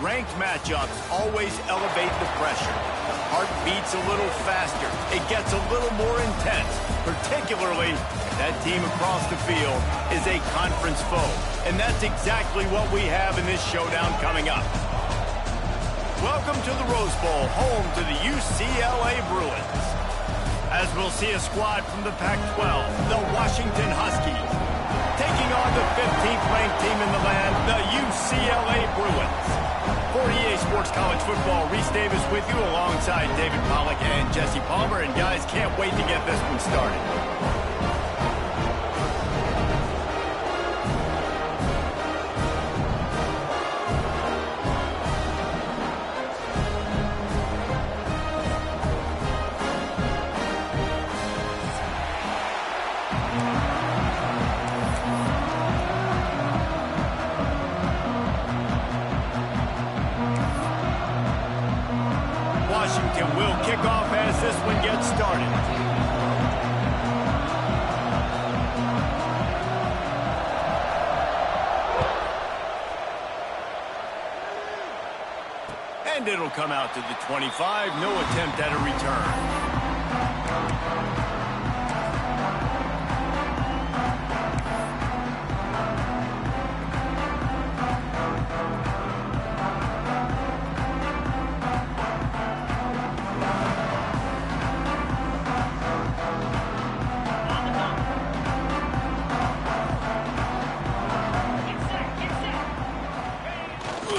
ranked matchups always elevate the pressure. The heart beats a little faster. It gets a little more intense, particularly if that team across the field is a conference foe. And that's exactly what we have in this showdown coming up. Welcome to the Rose Bowl, home to the UCLA Bruins. As we'll see a squad from the Pac-12, the Washington Huskies, taking on the 15th ranked team in the land, the UCLA Bruins. For EA Sports College Football, Reese Davis with you alongside David Pollack and Jesse Palmer. And guys, can't wait to get this one started. Washington will kick off as this one gets started. And it'll come out to the 25. No attempt at a return.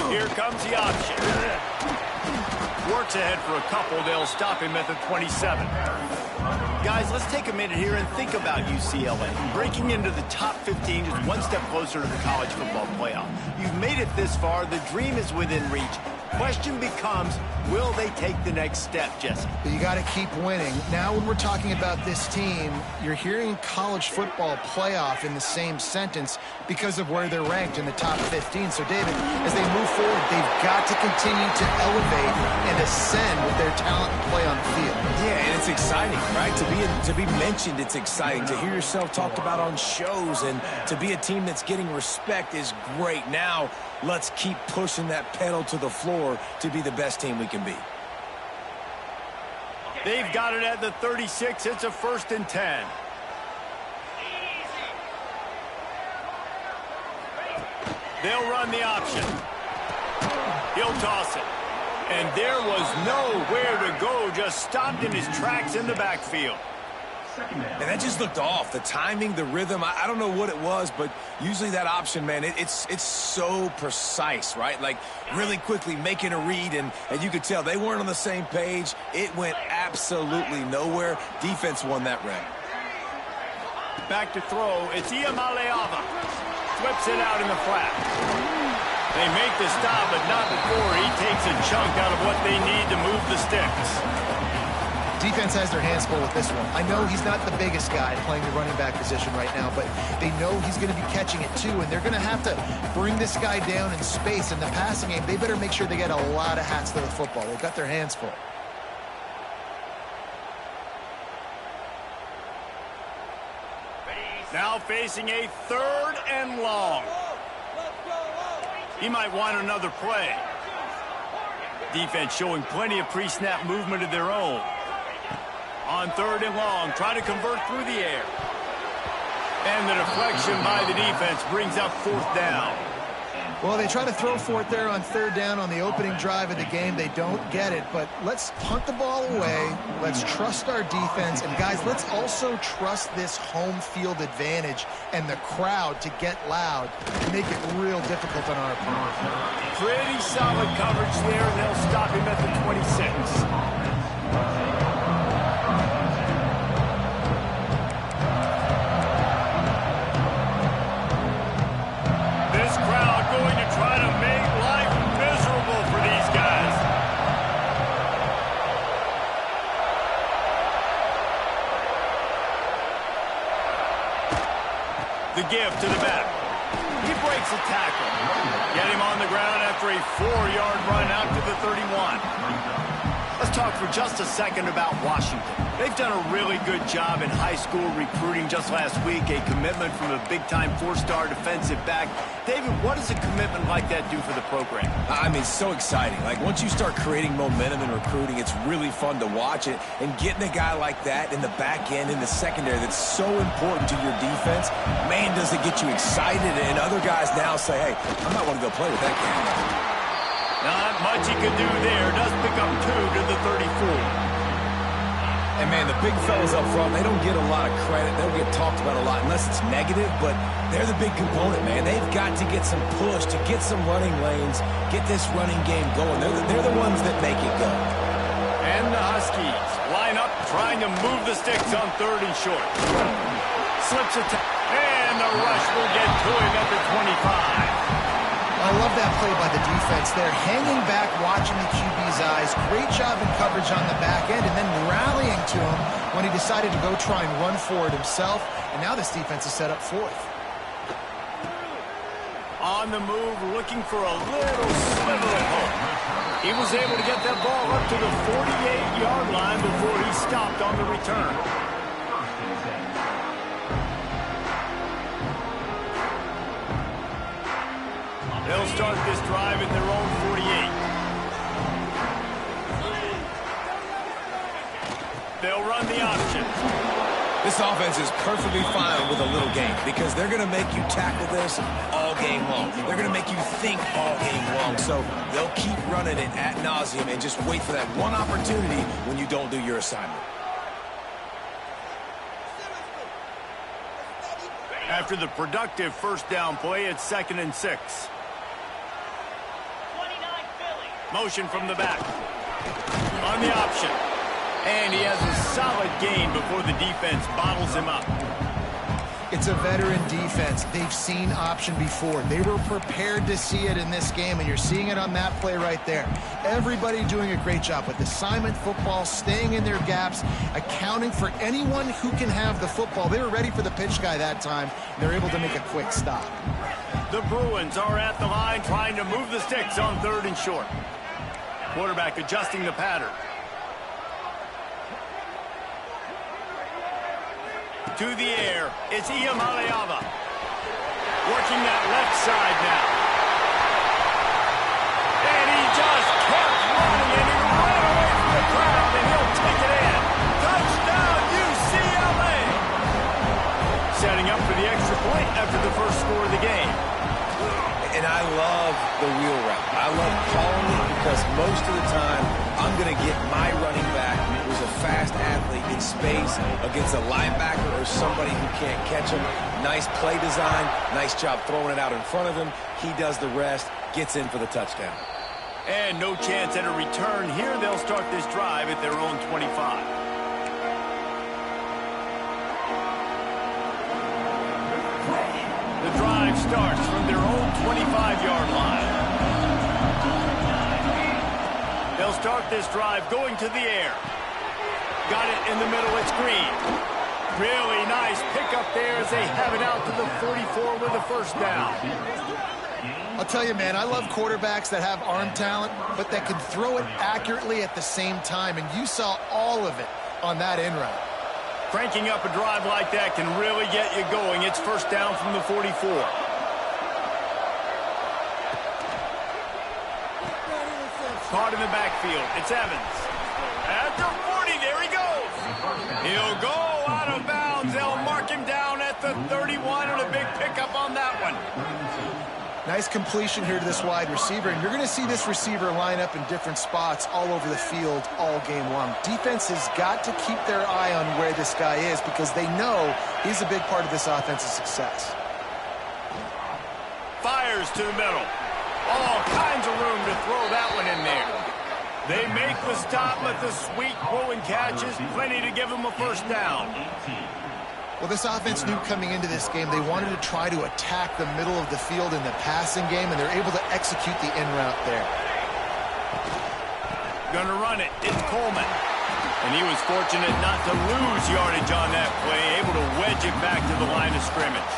Here comes the option. Works ahead for a couple. They'll stop him at the 27. Guys, let's take a minute here and think about UCLA. Breaking into the top 15 is one step closer to the college football playoff. You've made it this far. The dream is within reach. Question becomes, will they take the next step, Jesse? You got to keep winning. Now when we're talking about this team, you're hearing college football playoff in the same sentence because of where they're ranked in the top 15. So, David, as they move forward, they've got to continue to elevate and ascend with their talent and play on the field. Yeah, and it's exciting, right? To be mentioned, it's exciting. To hear yourself talked about on shows and to be a team that's getting respect is great. Now, let's keep pushing that pedal to the floor to be the best team we can be. They've got it at the 36. It's a 1st and 10. They'll run the option. He'll toss it. And there was nowhere to go. Just stopped in his tracks in the backfield. And that just looked off. The timing, the rhythm, I don't know what it was, but usually that option, man, it's so precise, right? Like really quickly making a read, and you could tell they weren't on the same page. It went absolutely nowhere. Defense won that round. Back to throw. It's Iamaleava. Flips it out in the flat. They make the stop, but not before he takes a chunk out of what they need to move the sticks. Defense has their hands full with this one. I know he's not the biggest guy playing the running back position right now, but they know he's going to be catching it too, and they're going to have to bring this guy down in space. In the passing game, they better make sure they get a lot of hats to the football. They've got their hands full. Now facing a 3rd and long. He might want another play. Defense showing plenty of pre-snap movement of their own. On 3rd and long, try to convert through the air. And the deflection by the defense brings up 4th down. Well, they try to throw for it there on 3rd down on the opening drive of the game. They don't get it, but let's punt the ball away. Let's trust our defense. And, guys, let's also trust this home field advantage and the crowd to get loud and make it real difficult on our opponent. Pretty solid coverage there, and they'll stop him at the 26. The give to the back. He breaks a tackle. Get him on the ground after a 4-yard run out to the 31. Let's talk for just a second about Washington. They've done a really good job in high school recruiting just last week, a commitment from a big-time four-star defensive back. David, what does a commitment like that do for the program? I mean, so exciting. Like, once you start creating momentum in recruiting, it's really fun to watch it. And getting a guy like that in the back end, in the secondary, that's so important to your defense, man, does it get you excited. And other guys now say, hey, I might want to go play with that guy. Not much he can do there. Does pick up 2 to the 34. And, man, the big fellas up front, they don't get a lot of credit. They don't get talked about a lot unless it's negative, but they're the big component, man. They've got to get some push, to get some running lanes, get this running game going. They're the ones that make it go. And the Huskies line up, trying to move the sticks on 3rd and short. Slips it, and the rush will get to him at the 25. I love that play by the defense there. Hanging back, watching the QB's eyes. Great job in coverage on the back end, and then rallying to him when he decided to go try and run for it himself. And now this defense is set up 4th. On the move, looking for a little sliver of hope. He was able to get that ball up to the 48-yard line before he stopped on the return. They'll start this drive at their own 48. They'll run the option. This offense is perfectly fine with a little game because they're going to make you tackle this all game long. They're going to make you think all game long. So they'll keep running it ad nauseum and just wait for that one opportunity when you don't do your assignment. After the productive first down play, it's 2nd and 6. Motion from the back. On the option. And he has a solid gain before the defense bottles him up. It's a veteran defense. They've seen option before. They were prepared to see it in this game, and you're seeing it on that play right there. Everybody doing a great job with assignment football, staying in their gaps, accounting for anyone who can have the football. They were ready for the pitch guy that time, and they're able to make a quick stop. The Bruins are at the line trying to move the sticks on 3rd and short. Quarterback adjusting the pattern. To the air, it's Iamaleava. Working that left side now. And he just kept running, and he ran away from the crowd, and he'll take it in. Touchdown, UCLA! Setting up for the extra point after the first score of the game. And I love the wheel route. I love calling it because most of the time I'm going to get my running back who's a fast athlete in space against a linebacker or somebody who can't catch him. Nice play design, nice job throwing it out in front of him. He does the rest, gets in for the touchdown. And no chance at a return here. They'll start this drive at their own 25. The drive starts from their own 25-yard line. They'll start this drive going to the air. Got it in the middle. It's Green. Really nice pickup there as they have it out to the 44 with a first down. I'll tell you, man, I love quarterbacks that have arm talent, but that can throw it accurately at the same time, and you saw all of it on that in route. Cranking up a drive like that can really get you going. It's first down from the 44. Caught in the backfield. It's Evans. At the 40, there he goes. He'll go out of bounds. They'll mark him down at the 31, and a big pickup on that one. Nice completion here to this wide receiver, and you're going to see this receiver line up in different spots all over the field all game long. Defense has got to keep their eye on where this guy is because they know he's a big part of this offense's success. Fires to the middle. All kinds of room to throw that one in there. They make the stop, but the sweet throw and catch is plenty to give them a first down. Well, this offense knew coming into this game they wanted to try to attack the middle of the field in the passing game, and they're able to execute the in route there. Gonna run it. It's Coleman. And he was fortunate not to lose yardage on that play, able to wedge it back to the line of scrimmage.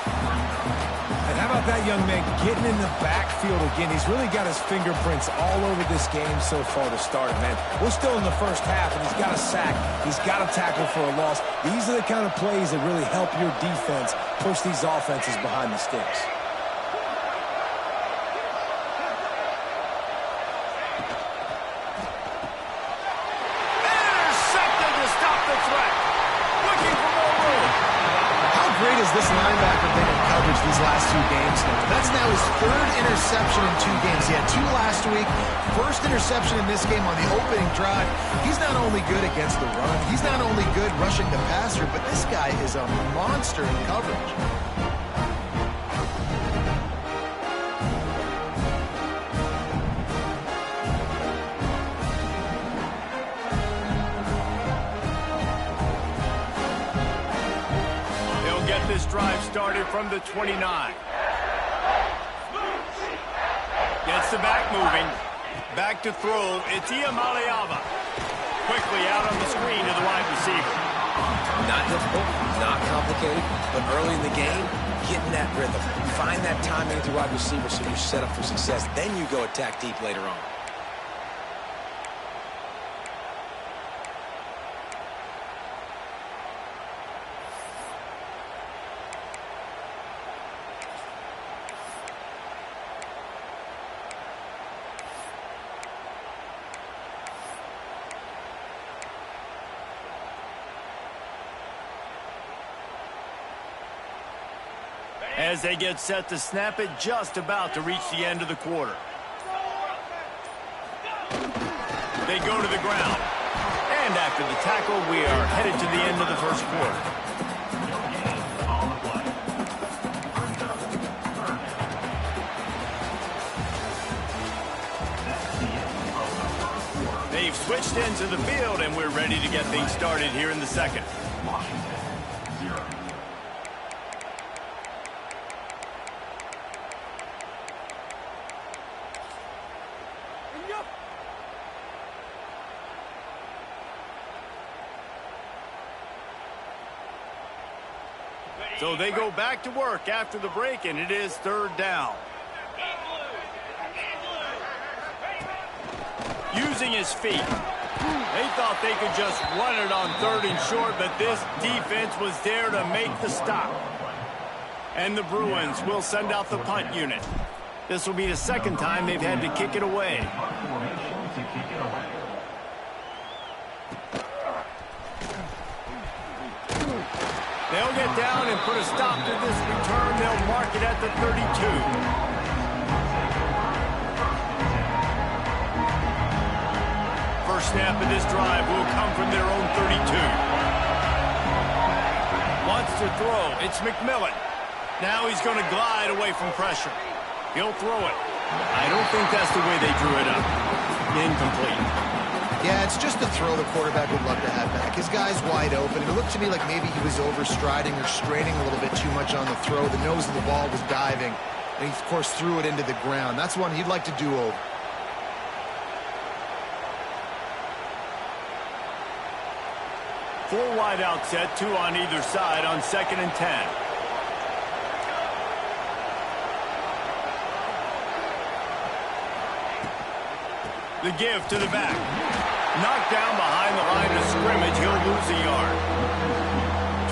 And how about that young man getting in the backfield again? He's really got his fingerprints all over this game so far to start it, man. We're still in the first half, and he's got a sack. He's got a tackle for a loss. These are the kind of plays that really help your defense push these offenses behind the sticks. Intercepted to stop the threat. Looking for more room. How great has this linebacker been in coverage these last 2 games now? That's now his 3rd interception in 2 games. He had 2 last week. First interception in this game on the opening drive. He's not only good against the run, he's not only good rushing the passer, but this guy is a monster in coverage. Get this drive started from the 29. Gets the back moving. Back to throw. It's Iamaleava. Quickly out on the screen to the wide receiver. Not difficult, not complicated, but early in the game, getting that rhythm. Find that timing at the wide receiver so you're set up for success. Then you go attack deep later on. As they get set to snap it, just about to reach the end of the quarter. They go to the ground. And after the tackle, we are headed to the end of the first quarter. They've switched into the field, and we're ready to get things started here in the second. So they go back to work after the break, and it is 3rd down. Using his feet. They thought they could just run it on 3rd and short, but this defense was there to make the stop. And the Bruins will send out the punt unit. This will be the 2nd time they've had to kick it away. They'll get down and put a stop to this return. They'll mark it at the 32. First snap of this drive will come from their own 32. Wants to throw. It's McMillan. Now he's going to glide away from pressure. He'll throw it. I don't think that's the way they drew it up. Incomplete. Yeah, it's just a throw the quarterback would love to have back. His guy's wide open. It looked to me like maybe he was overstriding or straining a little bit too much on the throw. The nose of the ball was diving, and he, of course, threw it into the ground. That's one he'd like to do over. Four wide out set, 2 on either side on 2nd and 10. The give to the back. Knocked down behind the line of scrimmage. He'll lose a yard.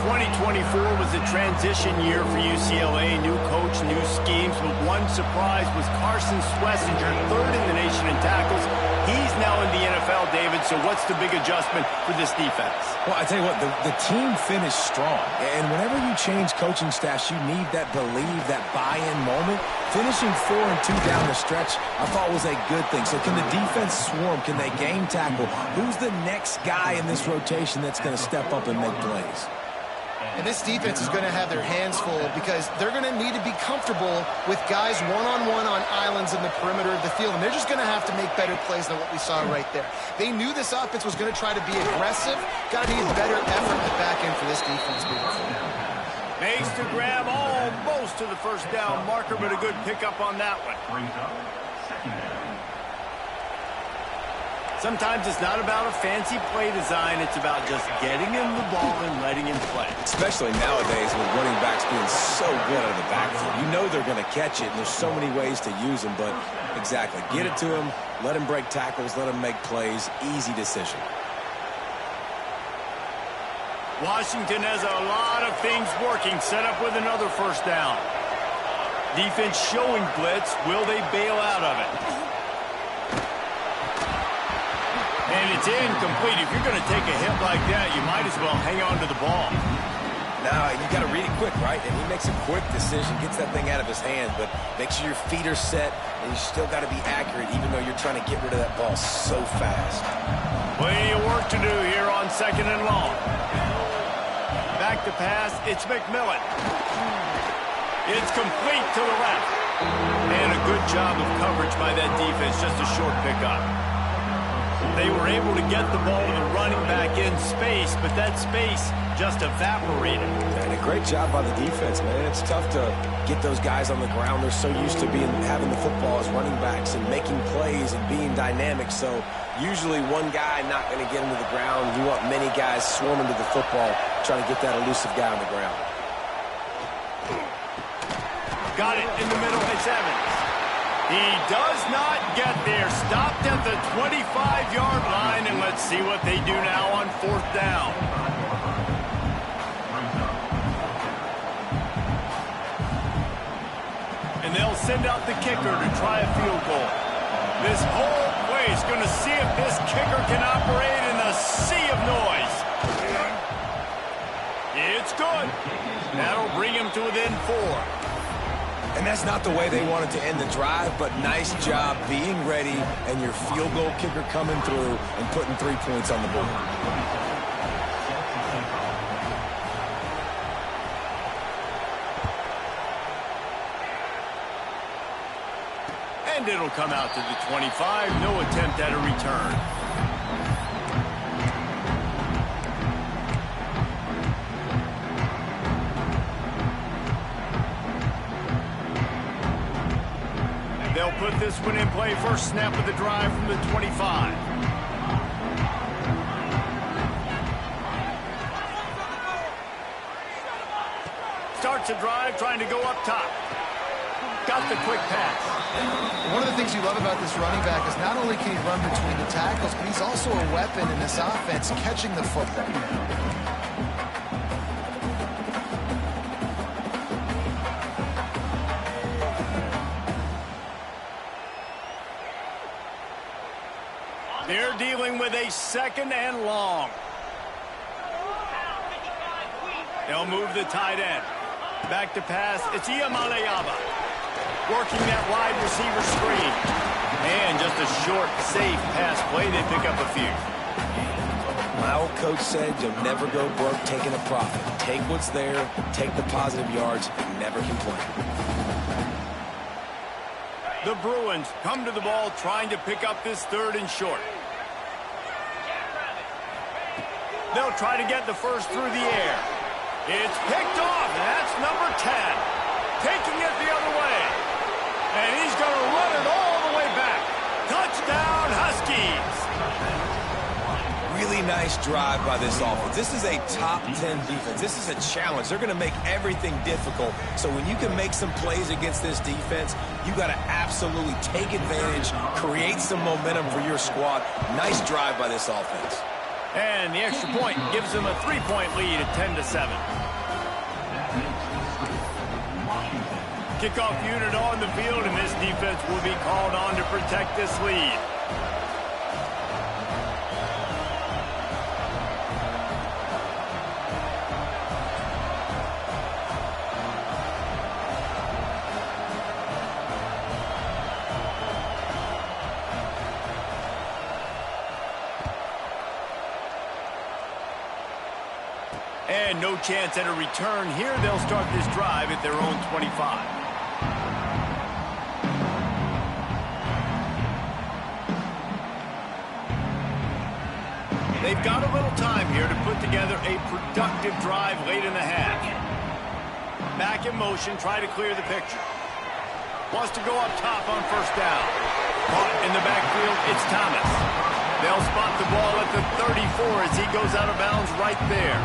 2024 was a transition year for UCLA. New coach, new schemes, but one surprise was Carson Schlesinger, 3rd in the nation in tackles. He's now in the NFL, David, so what's the big adjustment for this defense? Well, I tell you what, the team finished strong. And whenever you change coaching staffs, you need that believe, that buy-in moment. Finishing 4-2 down the stretch, I thought was a good thing. So can the defense swarm? Can they game tackle? Who's the next guy in this rotation that's going to step up and make plays? And this defense is going to have their hands full because they're going to need to be comfortable with guys one-on-one on islands in the perimeter of the field. And they're just going to have to make better plays than what we saw right there. They knew this offense was going to try to be aggressive. Got to need better effort in the back end for this defense moving forward. Makes the grab almost to the first down marker, but a good pickup on that one. Sometimes it's not about a fancy play design. It's about just getting him the ball and letting him play. Especially nowadays with running backs being so good out of the backfield. You know they're going to catch it, and there's so many ways to use them. But exactly, get it to him, let him break tackles, let him make plays. Easy decision. Washington has a lot of things working. Set up with another first down. Defense showing blitz. Will they bail out of it? And it's incomplete. If you're going to take a hit like that, you might as well hang on to the ball. Now, you got to read it quick, right? And he makes a quick decision, gets that thing out of his hand, but make sure your feet are set, and you still got to be accurate, even though you're trying to get rid of that ball so fast. Plenty of work to do here on 2nd and long. Back to pass, it's McMillan. It's complete to the left. And a good job of coverage by that defense, just a short pickup. They were able to get the ball to the running back in space, but that space just evaporated. And a great job by the defense, man. It's tough to get those guys on the ground. They're so used to having the football as running backs and making plays and being dynamic. So usually one guy not going to get him to the ground. You want many guys swarming to the football, trying to get that elusive guy on the ground. Got it in the middle. It's Evans. He does not get there. Stopped at the 25-yard line, and let's see what they do now on 4th down. And they'll send out the kicker to try a field goal. This whole play is going to see if this kicker can operate in a sea of noise. It's good. That'll bring him to within 4. And that's not the way they wanted to end the drive, but nice job being ready and your field goal kicker coming through and putting 3 points on the board. And it'll come out to the 25. No attempt at a return. They'll put this one in play. First snap of the drive from the 25. Starts a drive trying to go up top. Got the quick pass. One of the things you love about this running back is not only can he run between the tackles, but he's also a weapon in this offense catching the football. They're dealing with a 2nd and long. They'll move the tight end. Back to pass. It's Iamaleava. Working that wide receiver screen. And just a short, safe pass play. They pick up a few. My old coach said you'll never go broke taking a profit. Take what's there, take the positive yards, and never complain. The Bruins come to the ball trying to pick up this 3rd and short. They'll try to get the first through the air. It's picked off, and that's number 10. Taking it the other way. And he's going to run it all the way back. Touchdown, Huskies. Really nice drive by this offense. This is a top 10 defense. This is a challenge. They're going to make everything difficult. So when you can make some plays against this defense, you got to absolutely take advantage, create some momentum for your squad. Nice drive by this offense. And the extra point gives them a 3-point lead at 10-7. Kickoff unit on the field, and this defense will be called on to protect this lead. And no chance at a return here. They'll start this drive at their own 25. They've got a little time here to put together a productive drive late in the half. Back in motion, try to clear the picture. Wants to go up top on first down. Caught in the backfield, it's Thomas. They'll spot the ball at the 34 as he goes out of bounds right there.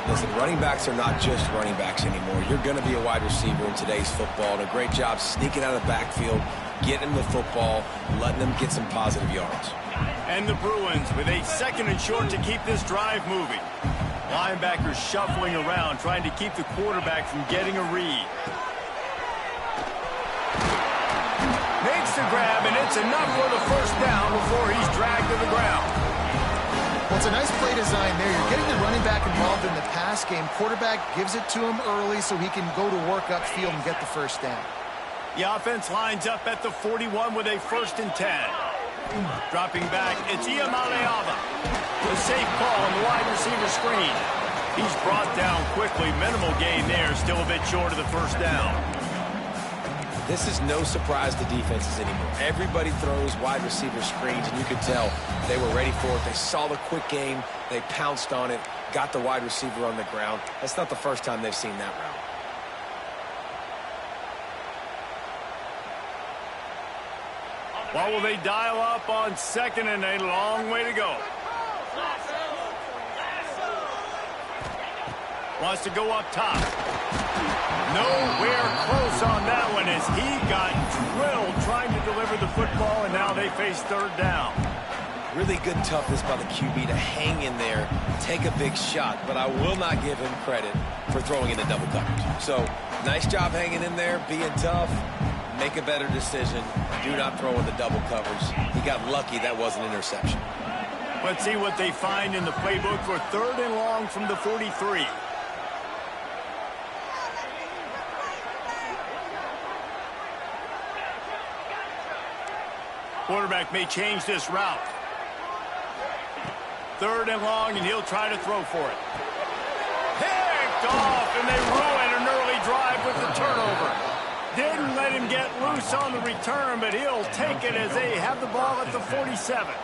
Listen, running backs are not just running backs anymore. You're going to be a wide receiver in today's football, and a great job sneaking out of the backfield, getting the football, letting them get some positive yards. And the Bruins with a 2nd and short to keep this drive moving. Linebackers shuffling around, trying to keep the quarterback from getting a read. Makes the grab, and it's enough for the first down before he's dragged to the ground. Well, it's a nice play design there. You're getting the running back involved in the pass game. Quarterback gives it to him early so he can go to work upfield and get the first down. The offense lines up at the 41 with a 1st and 10. Dropping back, it's Iamaleava. A safe call on the wide receiver screen. He's brought down quickly. Minimal gain there, still a bit short of the first down. This is no surprise to defenses anymore. Everybody throws wide receiver screens, and you could tell they were ready for it. They saw the quick game. They pounced on it, got the wide receiver on the ground. That's not the first time they've seen that route. What will they dial up on 2nd and a long way to go? Wants to go up top. Nowhere close on that one as he got drilled trying to deliver the football, and now they face 3rd down. Really good toughness by the QB to hang in there, take a big shot, but I will not give him credit for throwing into double coverage. So, nice job hanging in there, being tough, make a better decision, do not throw into double coverage. He got lucky that was an interception. Let's see what they find in the playbook for 3rd and long from the 43. Quarterback may change this route. 3rd and long, and he'll try to throw for it. Picked off, and they ruin an early drive with the turnover. Didn't let him get loose on the return, but he'll take it as they have the ball at the 47.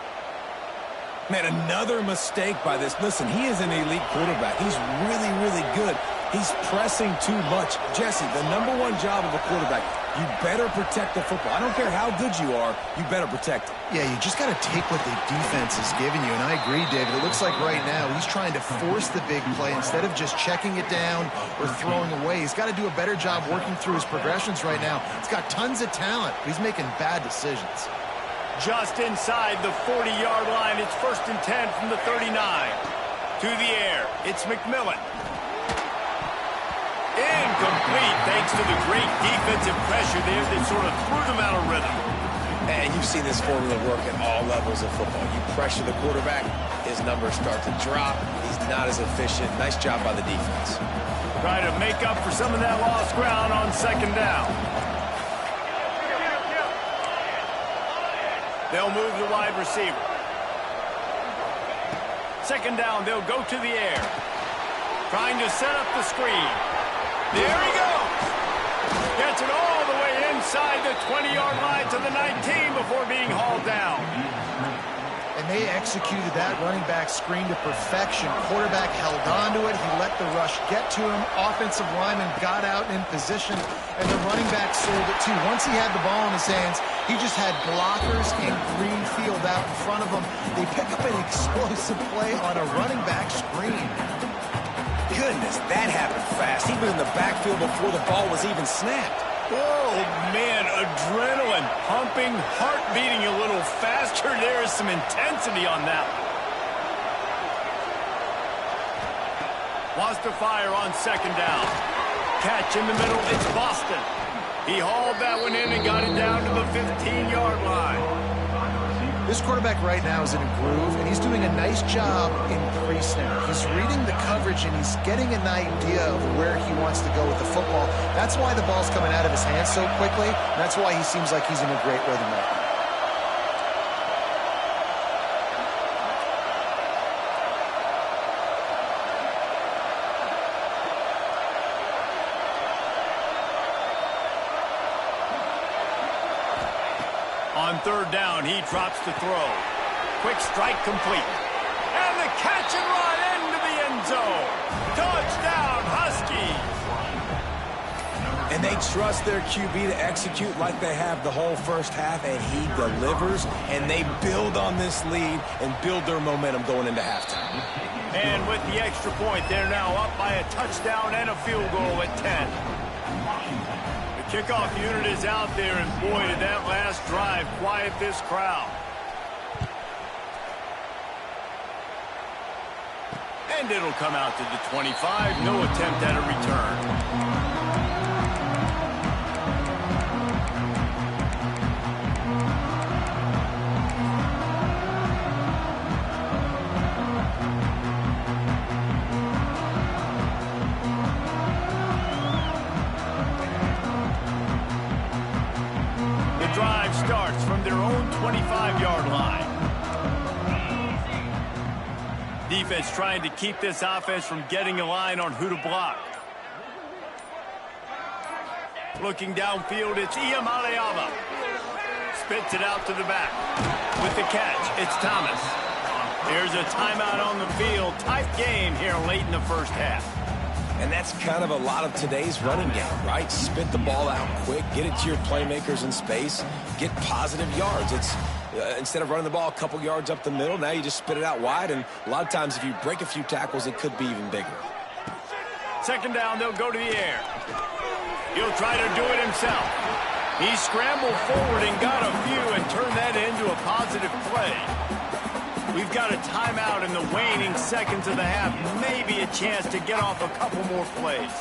Man, another mistake by this. Listen, he is an elite quarterback. He's really, really good. He's pressing too much. Jesse, the #1 job of a quarterback, you better protect the football. I don't care how good you are, you better protect it. Yeah, you just got to take what the defense is giving you, and I agree, David. It looks like right now he's trying to force the big play instead of just checking it down or throwing away. He's got to do a better job working through his progressions right now. He's got tons of talent, but he's making bad decisions. Just inside the 40-yard line, it's 1st and 10 from the 39. To the air, it's McMillan. Incomplete thanks to the great defensive pressure there that sort of threw them out of rhythm. And you've seen this formula work at all levels of football. You pressure the quarterback, his numbers start to drop. He's not as efficient. Nice job by the defense. Try to make up for some of that lost ground on 2nd down. They'll move the wide receiver. 2nd down, they'll go to the air. Trying to set up the screen. There he goes. Gets it all the way inside the 20-yard line to the 19 before being hauled down. And they executed that running back screen to perfection. Quarterback held on to it. He let the rush get to him. Offensive lineman got out in position, and the running back sold it too. Once he had the ball in his hands, he just had blockers and green field out in front of him. They pick up an explosive play on a running back screen. Goodness, that happened fast. He was in the backfield before the ball was even snapped. Oh, man, adrenaline pumping, heart beating a little faster. There is some intensity on that one. Wants to fire on 2nd down. Catch in the middle, it's Boston. He hauled that one in and got it down to the 15-yard line. This quarterback right now is in a groove, and he's doing a nice job in pre-snap. He's reading the coverage, and he's getting an idea of where he wants to go with the football. That's why the ball's coming out of his hands so quickly. That's why he seems like he's in a great rhythm right now. On 3rd down, he drops to throw. Quick strike complete. And the catch and run into the end zone. Touchdown, Huskies. And they trust their QB to execute like they have the whole first half, and he delivers, and they build on this lead and build their momentum going into halftime. And with the extra point, they're now up by a touchdown and a field goal at 10. The kickoff unit is out there, and boy, did that last drive quiet this crowd. And it'll come out to the 25. No attempt at a return. Drive starts from their own 25-yard line. Defense trying to keep this offense from getting a line on who to block. Looking downfield, it's Iamaleava. Spits it out to the back. With the catch, it's Thomas. Here's a timeout on the field. Tight game here late in the first half. And that's kind of a lot of today's running game, right? Spit the ball out quick, get it to your playmakers in space, get positive yards. It's instead of running the ball a couple yards up the middle, now you just spit it out wide, and a lot of times if you break a few tackles, it could be even bigger. Second down, they'll go to the air. He'll try to do it himself. He scrambled forward and got a few and turned that into a positive play. We've got a timeout in the waning seconds of the half. Maybe a chance to get off a couple more plays.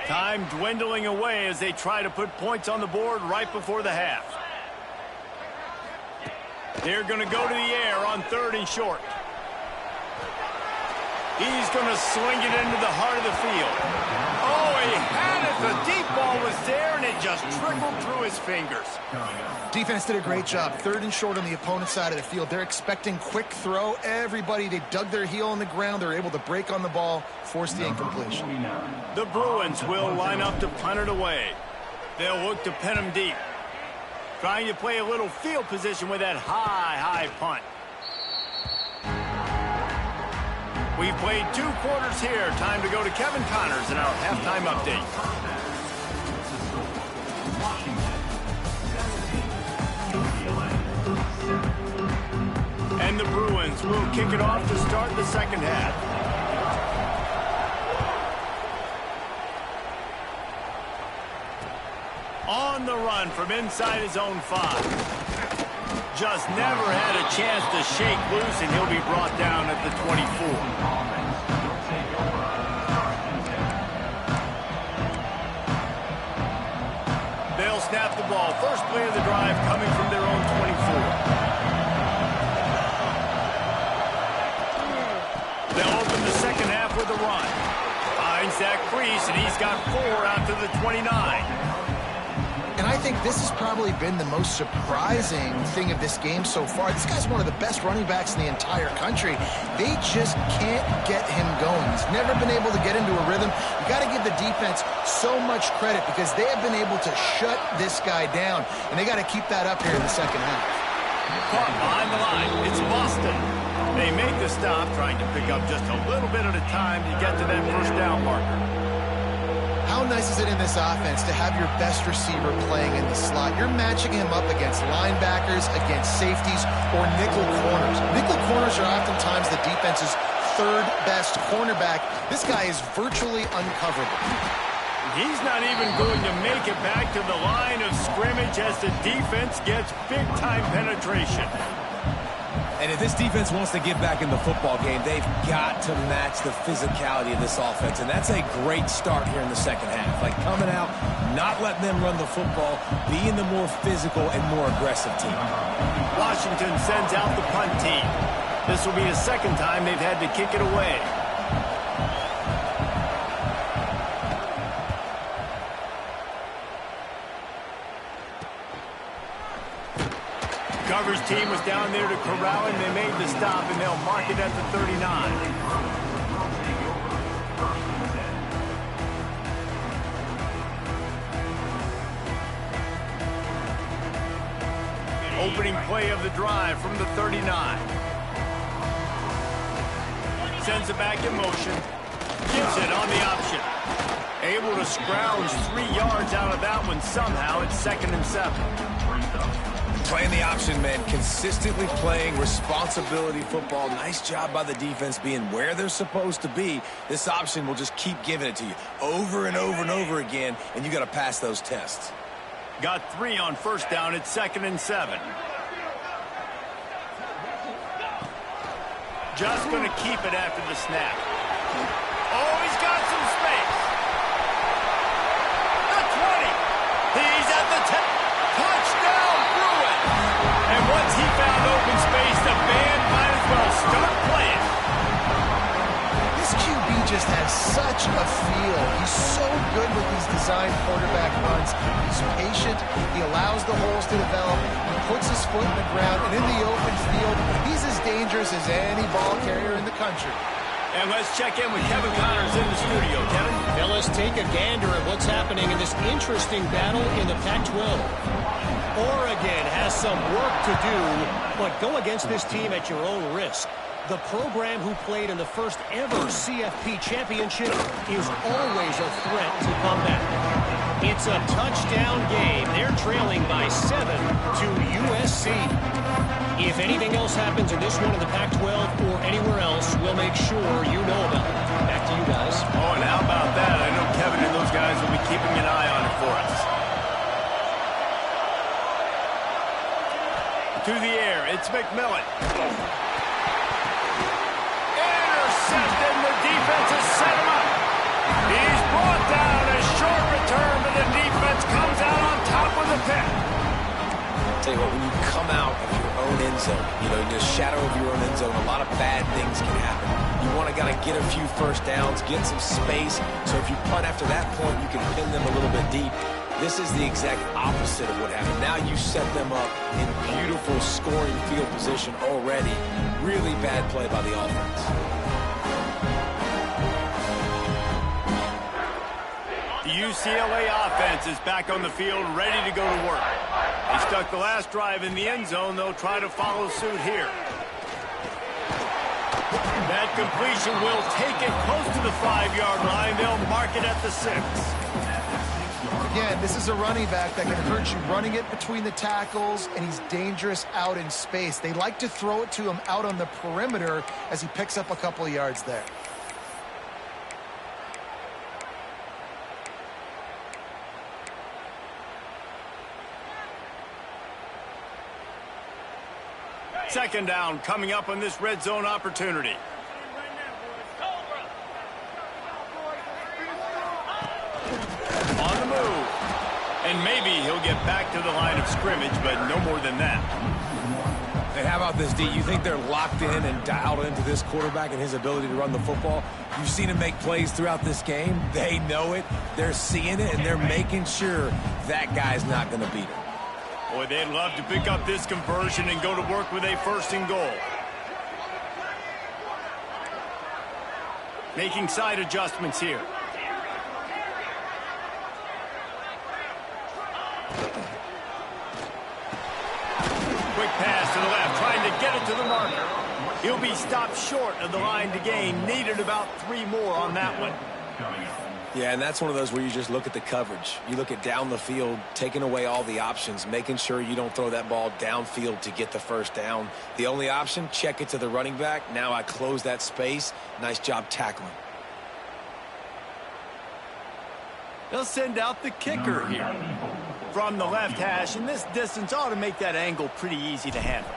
Time dwindling away as they try to put points on the board right before the half. They're going to go to the air on 3rd and short. He's going to swing it into the heart of the field. Oh, he had it. The deep ball was there, and it just trickled through his fingers. Defense did a great job. 3rd and short on the opponent's side of the field. They're expecting quick throw. Everybody, they dug their heel on the ground. They're able to break on the ball, force the incompletion. The Bruins will line up to punt it away. They'll look to pin him deep. Trying to play a little field position with that high punt. We've played 2 quarters here. Time to go to Kevin Connors in our halftime update. And the Bruins will kick it off to start the second half. On the run from inside his own 5. Just never had a chance to shake loose, and he'll be brought down at the 24. They'll snap the ball. First play of the drive coming from their own 24. They'll open the second half with a run. Finds that crease, and he's got 4 out to the 29. And I think this has probably been the most surprising thing of this game so far. This guy's one of the best running backs in the entire country. They just can't get him going. He's never been able to get into a rhythm. You got to give the defense so much credit because they have been able to shut this guy down, and they got to keep that up here in the second half. Caught behind the line. It's Boston. They make the stop, trying to pick up just a little bit at a time to get to that first down marker. How nice is it in this offense to have your best receiver playing in the slot? You're matching him up against linebackers, against safeties, or nickel corners. Nickel corners are oftentimes the defense's 3rd best cornerback. This guy is virtually uncoverable. He's not even going to make it back to the line of scrimmage as the defense gets big-time penetration. And if this defense wants to get back in the football game, they've got to match the physicality of this offense. And that's a great start here in the second half. Like coming out, not letting them run the football, being the more physical and more aggressive team. Washington sends out the punt team. This will be the second time they've had to kick it away. Coverage team was down there to corral him. They made the stop, and they'll mark it at the 39. Opening play of the drive from the 39. Sends it back in motion. keeps it on the option. Able to scrounge 3 yards out of that one somehow. It's 2nd and 7. Playing the option, man. Consistently playing responsibility football. Nice job by the defense being where they're supposed to be. This option will just keep giving it to you over and over and over again, and you got to pass those tests. Got 3 on 1st down. It's 2nd and 7. Just going to keep it after the snap. Oh, he's got some space. The 20. He's at the 10. Touchdown, Bruin. And once he found open space, the band might as well start playing. This QB just has such a feel. He's so good with these designed quarterback runs. He's patient. He allows the holes to develop. He puts his foot in the ground. And in the open field, he's as dangerous as any ball carrier in the country. And let's check in with Kevin Connors in the studio. Kevin? Now let's take a gander at what's happening in this interesting battle in the Pac-12. Oregon has some work to do, but go against this team at your own risk. The program who played in the first ever CFP championship is always a threat to come back. It's a touchdown game. They're trailing by 7 to USC. If anything else happens in this one in the Pac-12 or anywhere else, we'll make sure you know about it. Back to you guys. Oh, and how about that? I know Kevin and those guys will be keeping an eye on it for us. To the air, it's McMillan. Intercepted, the defense has set him up. He's brought down a short return, but the defense comes out on top with a pick. Tell you what, when you come out of your own end zone, you know, in the shadow of your own end zone, a lot of bad things can happen. You want to get a few first downs, get some space, so if you punt after that point, you can pin them a little bit deep. This is the exact opposite of what happened. Now you set them up in beautiful scoring field position already. Really bad play by the offense. The UCLA offense is back on the field, ready to go to work. They stuck the last drive in the end zone. They'll try to follow suit here. That completion will take it close to the 5-yard line. They'll mark it at the 6. Again, this is a running back that can hurt you running it between the tackles, and he's dangerous out in space. They like to throw it to him out on the perimeter as he picks up a couple of yards there. Second down coming up on this red zone opportunity. On the move. And maybe he'll get back to the line of scrimmage, but no more than that. Hey, how about this, D? You think they're locked in and dialed into this quarterback and his ability to run the football? You've seen him make plays throughout this game. They know it. They're seeing it, and they're making sure that guy's not going to beat him. Boy, they'd love to pick up this conversion and go to work with a 1st and goal. Making side adjustments here. Quick pass to the left, trying to get it to the marker. He'll be stopped short of the line to gain. Needed about 3 more on that one. Yeah, and that's one of those where you just look at the coverage. You look at down the field, taking away all the options, making sure you don't throw that ball downfield to get the 1st down. The only option, check it to the running back. Now I close that space. Nice job tackling. They'll send out the kicker here from the left hash, and this distance ought to make that angle pretty easy to handle.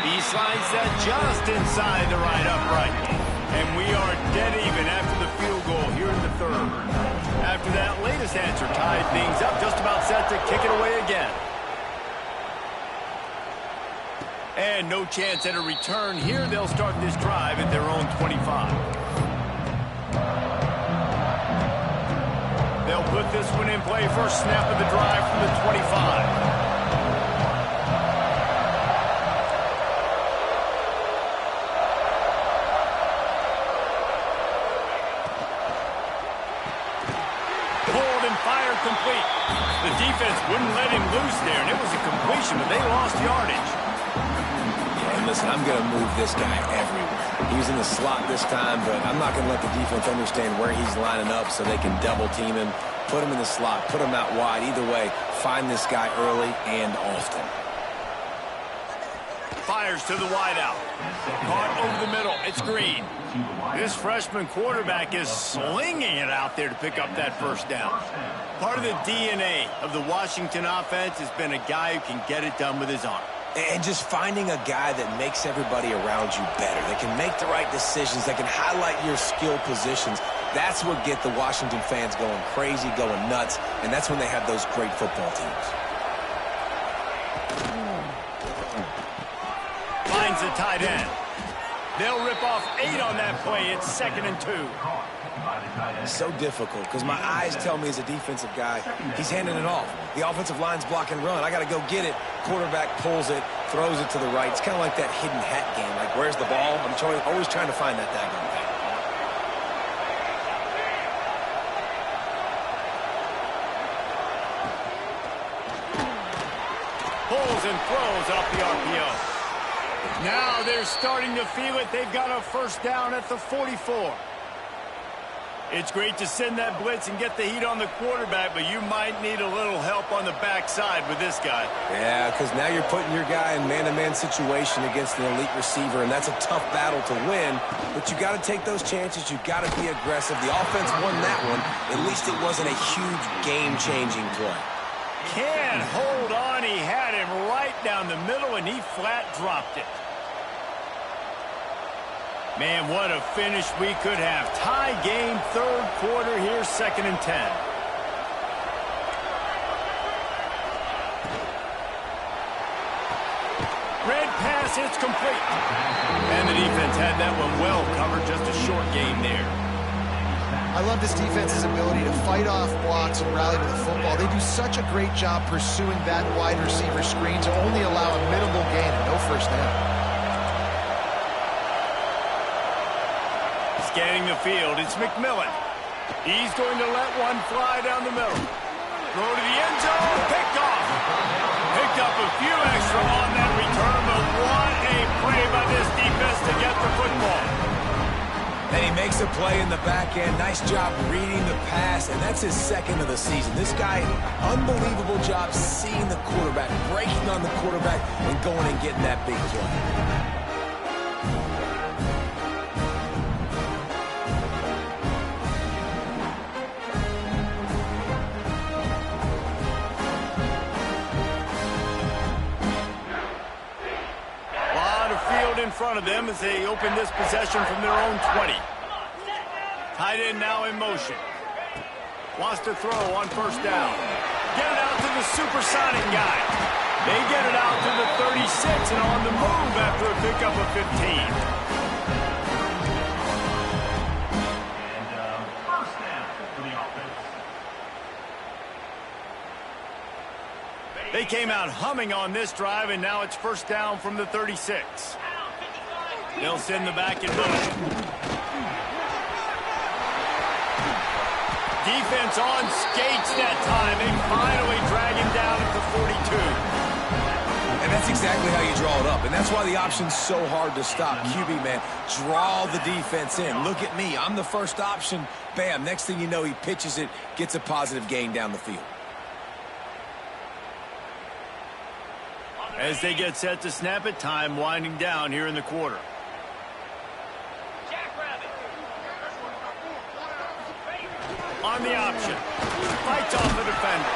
He slides that just inside the right upright. And we are dead even after the field goal here in the 3rd. After that latest answer tied things up, just about set to kick it away again. And no chance at a return here. They'll start this drive at their own 25. They'll put this one in play. First snap of the drive from the 25. Complete. The defense wouldn't let him loose there, and it was a completion, but they lost yardage. Yeah, And listen, I'm going to move this guy everywhere. He was in the slot this time, but I'm not going to let the defense understand where he's lining up so they can double team him, put him in the slot, put him out wide. Either way, find this guy early and often. Fires to the wideout. Caught over the middle. It's Green. This freshman quarterback is slinging it out there to pick up that first down. Part of the DNA of the Washington offense has been a guy who can get it done with his arm. And just finding a guy that makes everybody around you better, that can make the right decisions, that can highlight your skill positions. That's what get the Washington fans going crazy, going nuts, and that's when they have those great football teams. Finds the tight end. They'll rip off 8 on that play. It's 2nd and 2. So difficult because my eyes tell me as a defensive guy, he's handing it off. The offensive line's block and run. I got to go get it. Quarterback pulls it, throws it to the right. It's kind of like that hidden hat game. Like, where's the ball? I'm always trying to find that daggone thing. Pulls and throws off the RPO. Now they're starting to feel it. They've got a first down at the 44. It's great to send that blitz and get the heat on the quarterback, but you might need a little help on the backside with this guy. Yeah, because now you're putting your guy in man-to-man situation against an elite receiver, and that's a tough battle to win, but you got to take those chances. You got to be aggressive. The offense won that one. At least it wasn't a huge game-changing play. Can't hold on. He had him right down the middle, and he flat dropped it. Man, what a finish we could have. Tie game, 3rd quarter here, 2nd and 10. Red pass, it's complete. And the defense had that one well covered, just a short gain there. I love this defense's ability to fight off blocks and rally to the football. They do such a great job pursuing that wide receiver screen to only allow a minimal gain and no first down. Scanning the field, it's McMillan. He's going to let one fly down the middle. Throw to the end zone, picked off. Picked up a few extra on that return, but what a play by this defense to get the football. And he makes a play in the back end. Nice job reading the pass, and that's his 2nd of the season. This guy, unbelievable job seeing the quarterback, breaking on the quarterback, and going and getting that big play. In front of them as they open this possession from their own 20. Tight end now in motion. Wants to throw on first down. Get it out to the supersonic guy. They get it out to the 36 and on the move after a pickup of 15. First down for the offense. They came out humming on this drive, and now it's first down from the 36. They'll send the back in motion. Defense on skates that time. They finally drag him down at the 42. And that's exactly how you draw it up. And that's why the option's so hard to stop. QB, man, draw the defense in. Look at me. I'm the first option. Bam. Next thing you know, he pitches it, gets a positive gain down the field. As they get set to snap it, time winding down here in the quarter. On the option. Fights off the defender.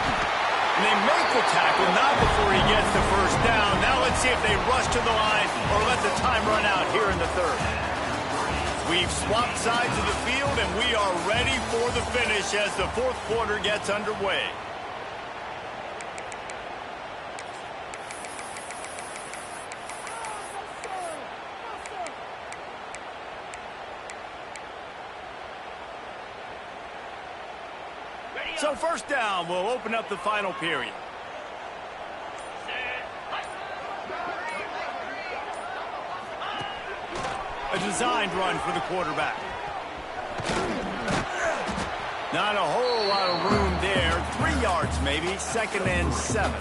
And they make the tackle, not before he gets the first down. Now let's see if they rush to the line or let the time run out here in the 3rd. We've swapped sides of the field, and we are ready for the finish as the 4th quarter gets underway. So first down will open up the final period. A designed run for the quarterback. Not a whole lot of room there. 3 yards maybe. 2nd and 7.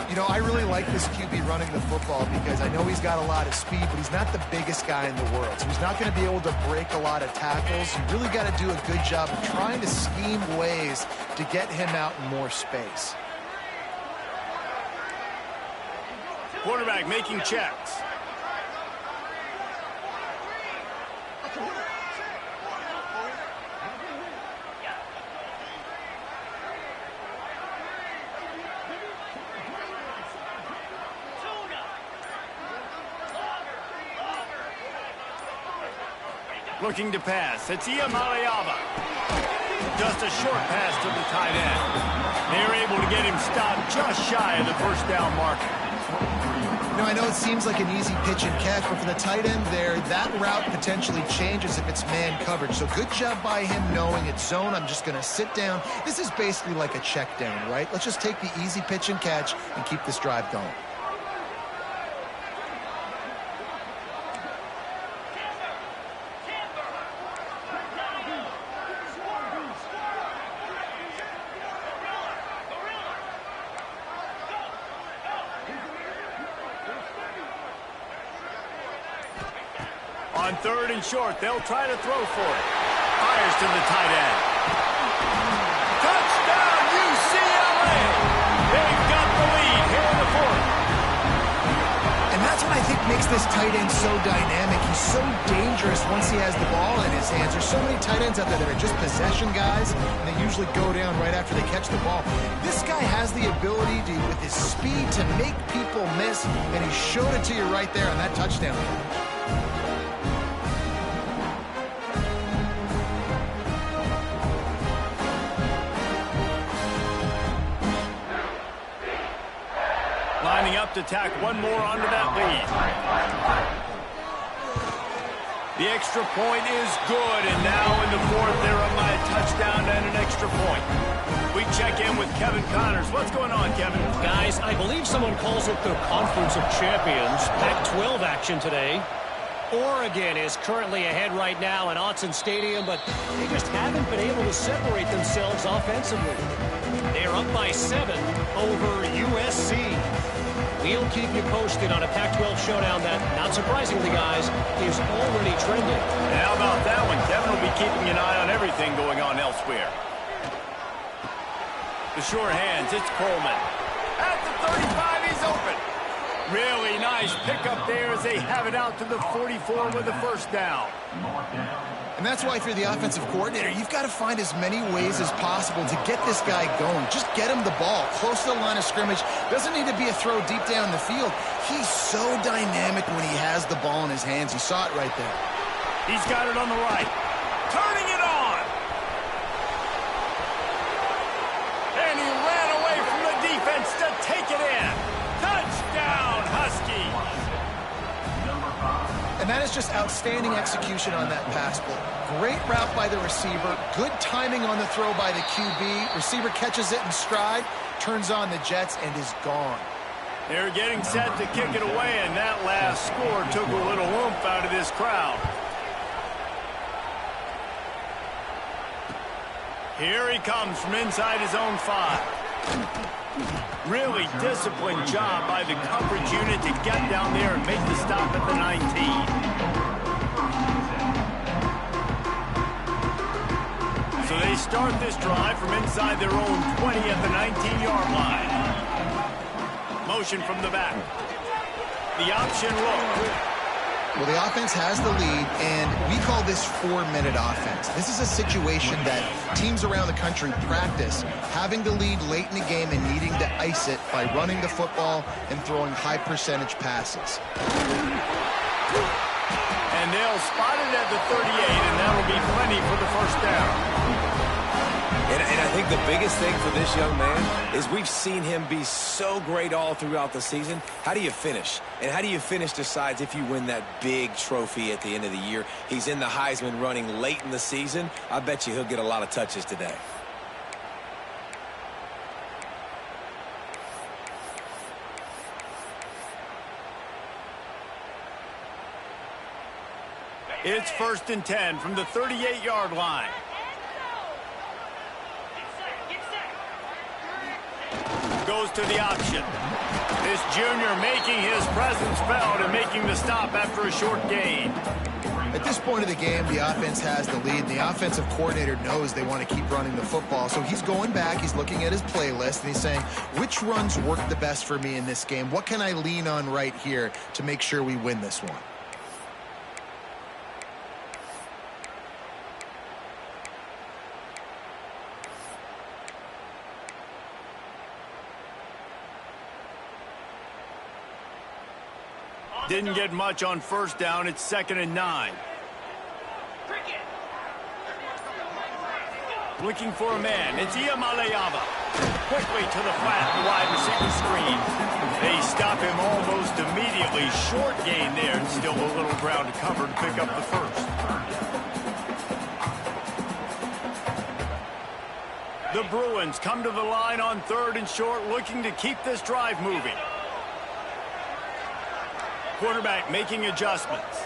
You know, I really like this QB running the football because I know he's got a lot of speed, but he's not the biggest guy in the world. So he's not going to be able to break a lot of tackles. You really got to do a good job of trying to scheme ways to get him out in more space. Quarterback making checks. Looking to pass. It's Iamaleava. Just a short pass to the tight end. They're able to get him stopped just shy of the first down marker. You know, I know it seems like an easy pitch and catch, but for the tight end there, that route potentially changes if it's man coverage. So good job by him knowing it's zone. I'm just going to sit down. This is basically like a check down, right? Let's just take the easy pitch and catch and keep this drive going. On third and short, they'll try to throw for it. Fires to the tight end. Touchdown, UCLA! They've got the lead here in the fourth. And that's what I think makes this tight end so dynamic. He's so dangerous once he has the ball in his hands. There's so many tight ends out there that are just possession guys, and they usually go down right after they catch the ball. This guy has the ability to, with his speed, to make people miss, and he showed it to you right there on that touchdown. Lining up to tack one more onto that lead. The extra point is good, and now in the fourth, they're up by a touchdown and an extra point. We check in with Kevin Connors. What's going on, Kevin? Guys, I believe someone calls it the Conference of Champions. Pac-12 action today. Oregon is currently ahead right now in Autzen Stadium, but they just haven't been able to separate themselves offensively. They're up by 7 over USC. We'll keep you posted on a Pac-12 showdown that, not surprisingly, guys, is already trending. And how about that one? Kevin will be keeping an eye on everything going on elsewhere. The sure hands, it's Coleman. At the 35, he's open. Really nice pickup there as they have it out to the 44 with a first down. And that's why if you're the offensive coordinator, you've got to find as many ways as possible to get this guy going. Just get him the ball close to the line of scrimmage. Doesn't need to be a throw deep down the field. He's so dynamic when he has the ball in his hands. You saw it right there. He's got it on the right. Turning it on. And he ran away from the defense to take it in. Touchdown, Huskies. And that is just outstanding execution on that pass play. Great route by the receiver. Good timing on the throw by the QB. Receiver catches it in stride, turns on the jets, and is gone. They're getting set to kick it away, and that last score took a little oomph out of this crowd. Here he comes from inside his own 5. Really disciplined job by the coverage unit to get down there and make the stop at the 19. So they start this drive from inside their own 20 at the 19-yard line. Motion from the back. The option look. Well, the offense has the lead, and we call this 4-minute offense. This is a situation that teams around the country practice, having the lead late in the game and needing to ice it by running the football and throwing high-percentage passes. And they'll spot it at the 38, and that'll be plenty for the first down. And I think the biggest thing for this young man is we've seen him be so great all throughout the season. How do you finish? And how do you finish decides if you win that big trophy at the end of the year. He's in the Heisman running late in the season. I bet you he'll get a lot of touches today. It's 1st and 10 from the 38-yard line. Goes goes to the option. This junior making his presence felt and making the stop after a short gain. At this point of the game, the offense has the lead. The offensive coordinator knows they want to keep running the football. So he's going back, he's looking at his playlist, and he's saying, which runs work the best for me in this game? What can I lean on right here to make sure we win this one? Didn't get much on first down. It's 2nd and 9. Looking for a man. It's Iamaleava. Quickly to the flat, the wide receiver screen. They stop him almost immediately. Short gain there, and still a little ground to cover to pick up the first. The Bruins come to the line on 3rd and short, looking to keep this drive moving. Quarterback making adjustments.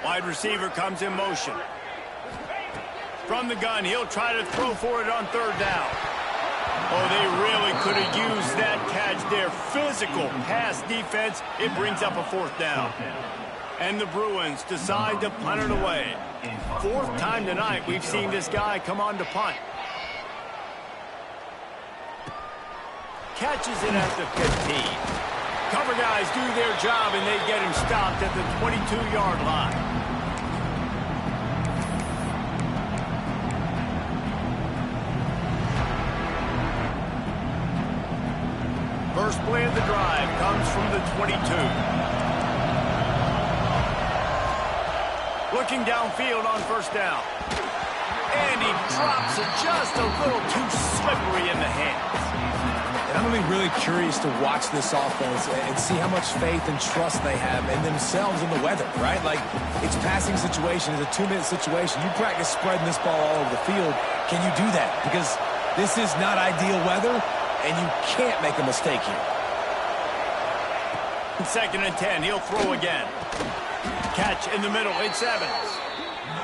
Wide receiver comes in motion. From the gun, he'll try to throw for it on 3rd down. Oh, they really could have used that catch there. Physical pass defense. It brings up a 4th down. And the Bruins decide to punt it away. 4th time tonight we've seen this guy come on to punt. Catches it at the 15. Cover guys do their job, and they get him stopped at the 22-yard line. First play of the drive comes from the 22. Looking downfield on 1st down. And he drops it just a little too slippery in the hands. And I'm going to be really curious to watch this offense and see how much faith and trust they have in themselves and the weather, right? Like, it's passing situation, it's a 2-minute situation. You practice spreading this ball all over the field. Can you do that? Because this is not ideal weather, and you can't make a mistake here. 2nd and 10, he'll throw again. Catch in the middle, it's Evans.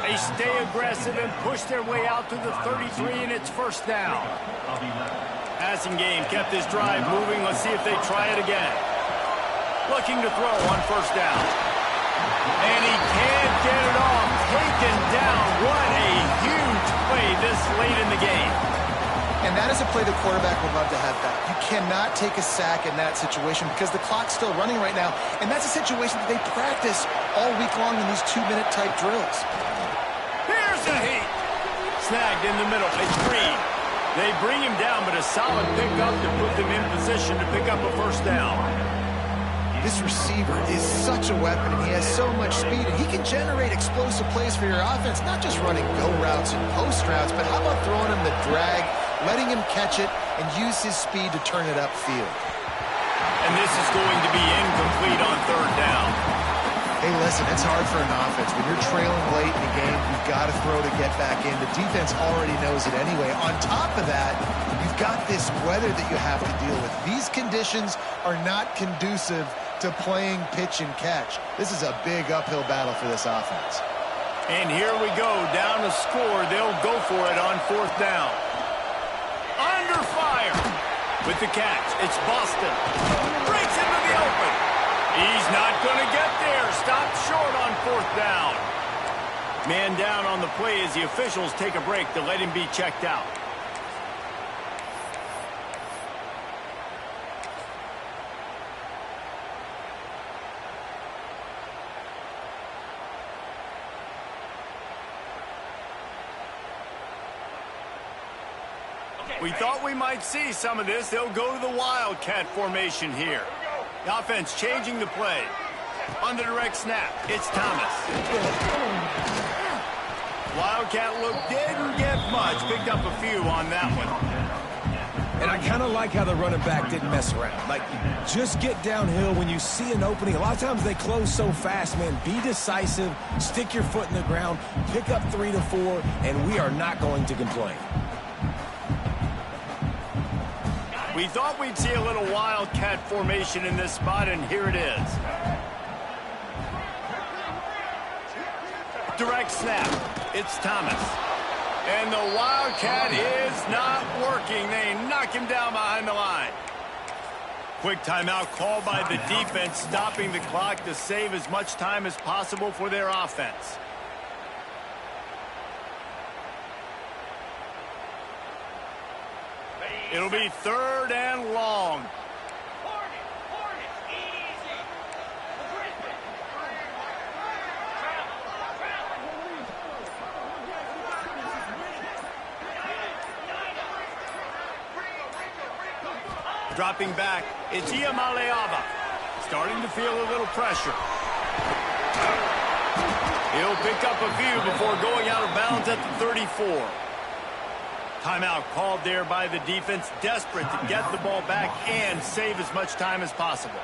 They stay aggressive and push their way out to the 33, and it's 1st down. Passing game kept this drive moving. Let's see if they try it again. Looking to throw on 1st down. And he can't get it off. Taken down. What a huge play this late in the game. And that is a play the quarterback would love to have back. You cannot take a sack in that situation because the clock's still running right now. And that's a situation that they practice all week long in these 2-minute type drills. Here's a heat. Snagged in the middle. It's Green. They bring him down, but a solid pickup to put them in position to pick up a 1st down. This receiver is such a weapon, and he has so much speed, and he can generate explosive plays for your offense, not just running go routes and post routes, but how about throwing him the drag, letting him catch it, and use his speed to turn it upfield. And this is going to be incomplete on 3rd down. Hey, listen, it's hard for an offense. When you're trailing late in the game, you've got to throw to get back in. The defense already knows it anyway. On top of that, you've got this weather that you have to deal with. These conditions are not conducive to playing pitch and catch. This is a big uphill battle for this offense. And here we go, down to score. They'll go for it on 4th down. Under fire. With the catch, it's Boston. Breaks into the open. He's not going to get there. Stopped short on 4th down. Man down on the play as the officials take a break to let him be checked out. We thought we might see some of this. They'll go to the Wildcat formation here. The offense changing the play. On the direct snap, it's Thomas. Wildcat look didn't get much. Picked up a few on that one. And I kind of like how the running back didn't mess around. Like, just get downhill when you see an opening. A lot of times they close so fast, man. Be decisive, stick your foot in the ground, pick up 3 to 4, and we are not going to complain. We thought we'd see a little Wildcat formation in this spot, and here it is. Direct snap. It's Thomas. And the Wildcat is not working. They knock him down behind the line. Quick timeout called by the defense, stopping the clock to save as much time as possible for their offense. It'll be 3rd and long. Dropping back, it's Iamaleava. Starting to feel a little pressure. He'll pick up a few before going out of bounds at the 34. Timeout called there by the defense, desperate to get the ball back and save as much time as possible.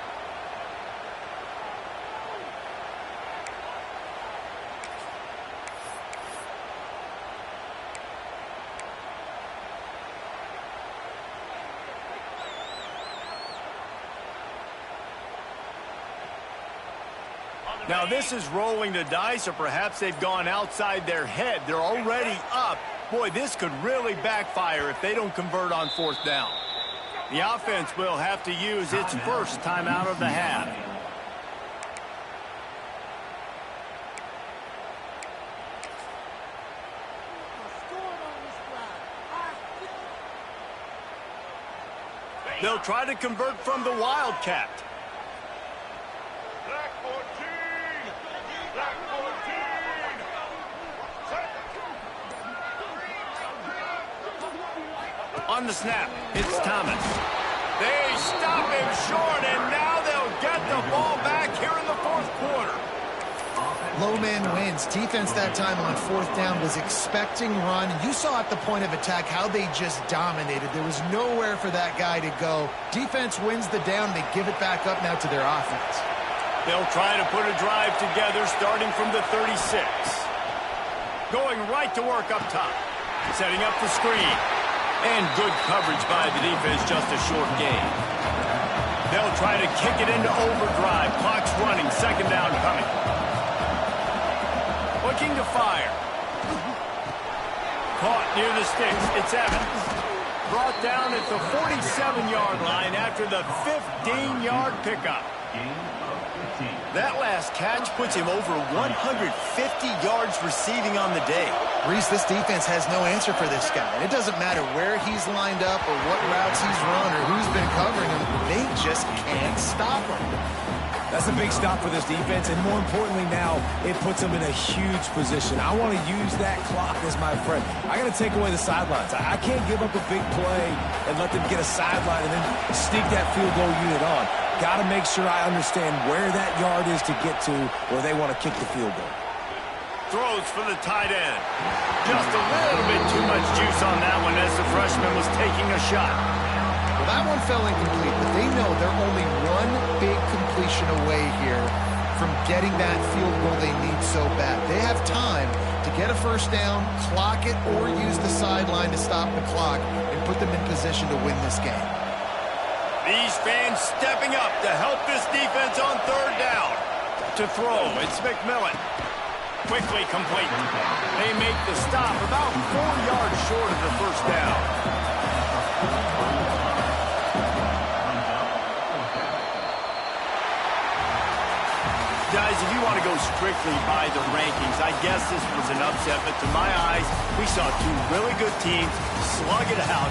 Now this is rolling the dice, or perhaps they've gone outside their head. They're already up. Boy, this could really backfire if they don't convert on 4th down. The offense will have to use its first timeout of the half. They'll try to convert from the Wildcat. On the snap, it's Thomas. They stop him short, and now they'll get the ball back here in the 4th quarter. Low man wins. Defense that time on 4th down was expecting run. You saw at the point of attack how they just dominated. There was nowhere for that guy to go. Defense wins the down. They give it back up now to their offense. They'll try to put a drive together starting from the 36. Going right to work up top. Setting up the screen. And good coverage by the defense, just a short gain. They'll try to kick it into overdrive. Clock's running, 2nd down coming. Looking to fire. Caught near the sticks, it's Evans. Brought down at the 47-yard line after the 15-yard pickup. That last catch puts him over 150 yards receiving on the day. Reese, this defense has no answer for this guy. It doesn't matter where he's lined up or what routes he's run or who's been covering him. They just can't stop him. That's a big stop for this defense, and more importantly now, it puts them in a huge position. I want to use that clock as my friend. I got to take away the sidelines. I can't give up a big play and let them get a sideline and then sneak that field goal unit on. Got to make sure I understand where that yard is to get to where they want to kick the field goal. Throws for the tight end. Just a little bit too much juice on that one as the freshman was taking a shot. Well, that one fell incomplete, but they know they're only one big completion away here from getting that field goal they need so bad. They have time to get a 1st down, clock it, or use the sideline to stop the clock and put them in position to win this game. These fans stepping up to help this defense on 3rd down. To throw, it's McMillan. Quickly complete. They make the stop about 4 yards short of the 1st down. Guys, if you want to go strictly by the rankings, I guess this was an upset, but to my eyes, we saw 2 really good teams slug it out.